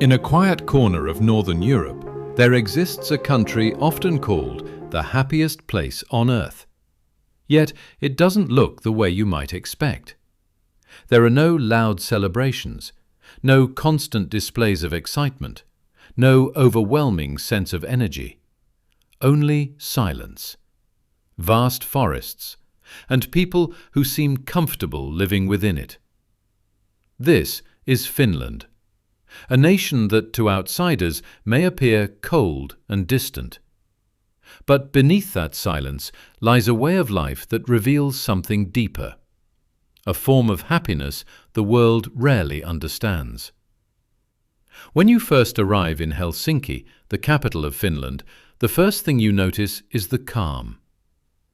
In a quiet corner of Northern Europe, there exists a country often called the happiest place on earth. Yet it doesn't look the way you might expect. There are no loud celebrations, no constant displays of excitement, no overwhelming sense of energy. Only silence, vast forests, and people who seem comfortable living within it. This is Finland, a nation that to outsiders may appear cold and distant. But beneath that silence lies a way of life that reveals something deeper, a form of happiness the world rarely understands. When you first arrive in Helsinki, the capital of Finland, the first thing you notice is the calm.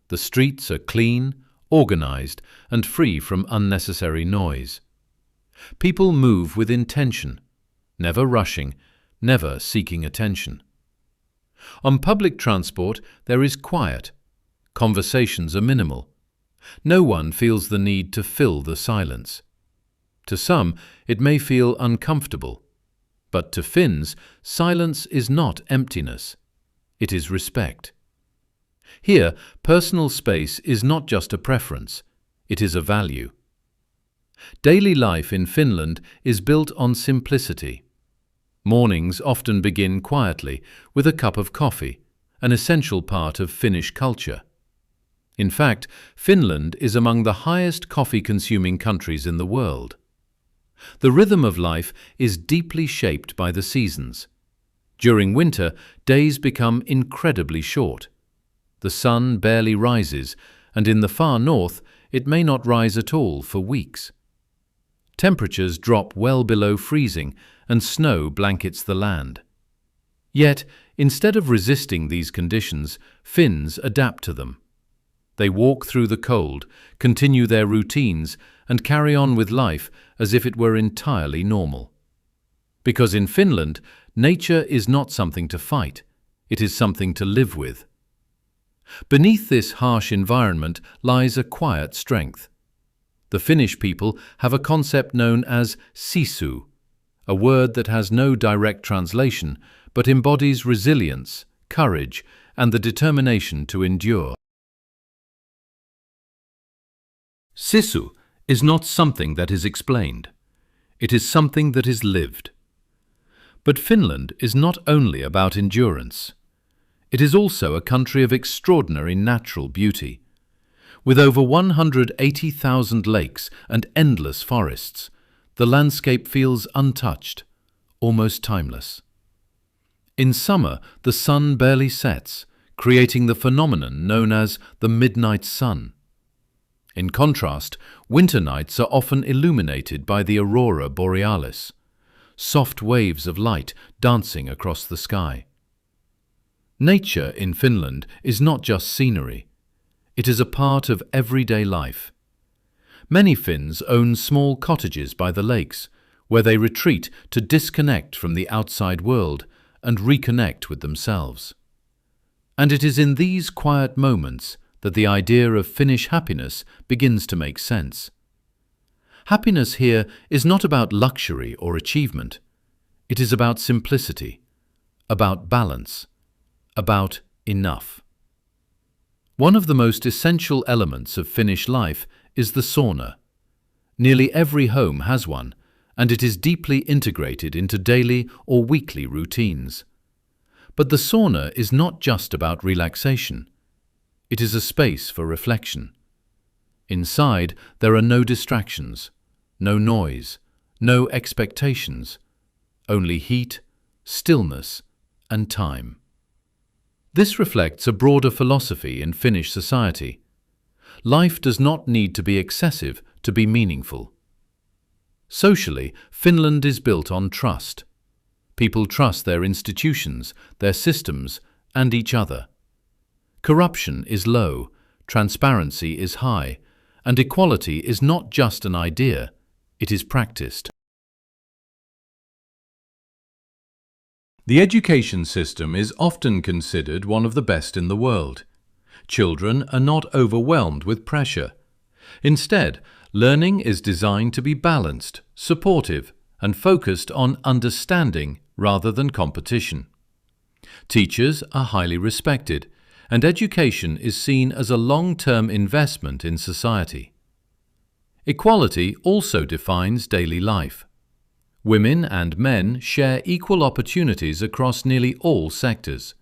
The streets are clean, organized, and free from unnecessary noise. People move with intention, never rushing, never seeking attention. On public transport, there is quiet. Conversations are minimal. No one feels the need to fill the silence. To some, it may feel uncomfortable. But to Finns, silence is not emptiness. It is respect. Here, personal space is not just a preference. It is a value. Daily life in Finland is built on simplicity. Mornings often begin quietly with a cup of coffee, an essential part of Finnish culture. In fact, Finland is among the highest coffee-consuming countries in the world. The rhythm of life is deeply shaped by the seasons. During winter, days become incredibly short. The sun barely rises, and in the far north, it may not rise at all for weeks. Temperatures drop well below freezing, and snow blankets the land. Yet, instead of resisting these conditions, Finns adapt to them. They walk through the cold, continue their routines, and carry on with life as if it were entirely normal. Because in Finland, nature is not something to fight, it is something to live with. Beneath this harsh environment lies a quiet strength. The Finnish people have a concept known as sisu, a word that has no direct translation but embodies resilience, courage, and the determination to endure. Sisu is not something that is explained. It is something that is lived. But Finland is not only about endurance. It is also a country of extraordinary natural beauty. With over 180,000 lakes and endless forests, the landscape feels untouched, almost timeless. In summer, the sun barely sets, creating the phenomenon known as the midnight sun. In contrast, winter nights are often illuminated by the aurora borealis, soft waves of light dancing across the sky. Nature in Finland is not just scenery. It is a part of everyday life. Many Finns own small cottages by the lakes, where they retreat to disconnect from the outside world and reconnect with themselves. And it is in these quiet moments that the idea of Finnish happiness begins to make sense. Happiness here is not about luxury or achievement. It is about simplicity, about balance, about enough. One of the most essential elements of Finnish life is the sauna. Nearly every home has one, and it is deeply integrated into daily or weekly routines. But the sauna is not just about relaxation. It is a space for reflection. Inside, there are no distractions, no noise, no expectations, only heat, stillness, and time. This reflects a broader philosophy in Finnish society. Life does not need to be excessive to be meaningful. Socially, Finland is built on trust. People trust their institutions, their systems, and each other. Corruption is low, transparency is high, and equality is not just an idea, it is practiced. The education system is often considered one of the best in the world. Children are not overwhelmed with pressure. Instead, learning is designed to be balanced, supportive, and focused on understanding rather than competition. Teachers are highly respected, and education is seen as a long-term investment in society. Equality also defines daily life. Women and men share equal opportunities across nearly all sectors.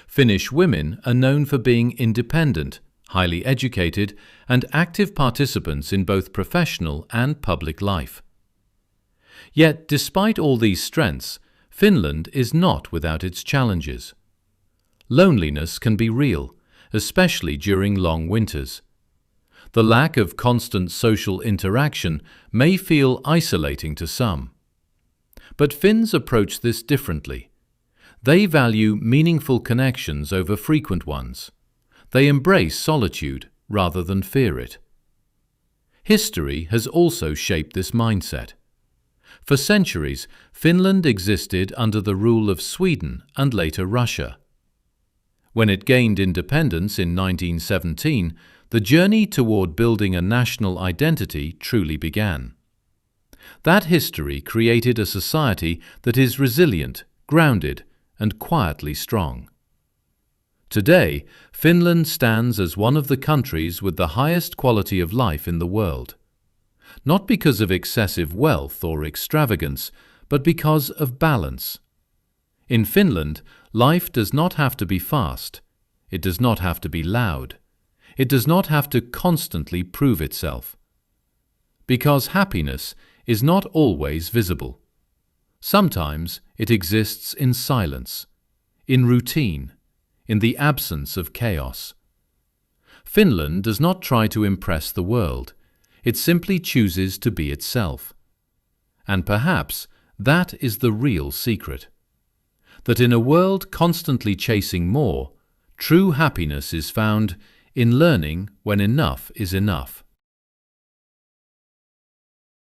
Finnish women are known for being independent, highly educated, and active participants in both professional and public life. Yet, despite all these strengths, Finland is not without its challenges. Loneliness can be real, especially during long winters. The lack of constant social interaction may feel isolating to some. But Finns approach this differently. They value meaningful connections over frequent ones. They embrace solitude rather than fear it. History has also shaped this mindset. For centuries, Finland existed under the rule of Sweden and later Russia. When it gained independence in 1917, the journey toward building a national identity truly began. That history created a society that is resilient, grounded, and quietly strong. Today, Finland stands as one of the countries with the highest quality of life in the world. Not because of excessive wealth or extravagance, but because of balance. In Finland, life does not have to be fast. It does not have to be loud. It does not have to constantly prove itself. Because happiness is not always visible. Sometimes it exists in silence, in routine, in the absence of chaos. Finland does not try to impress the world. It simply chooses to be itself. And perhaps that is the real secret. That in a world constantly chasing more, true happiness is found in learning when enough is enough.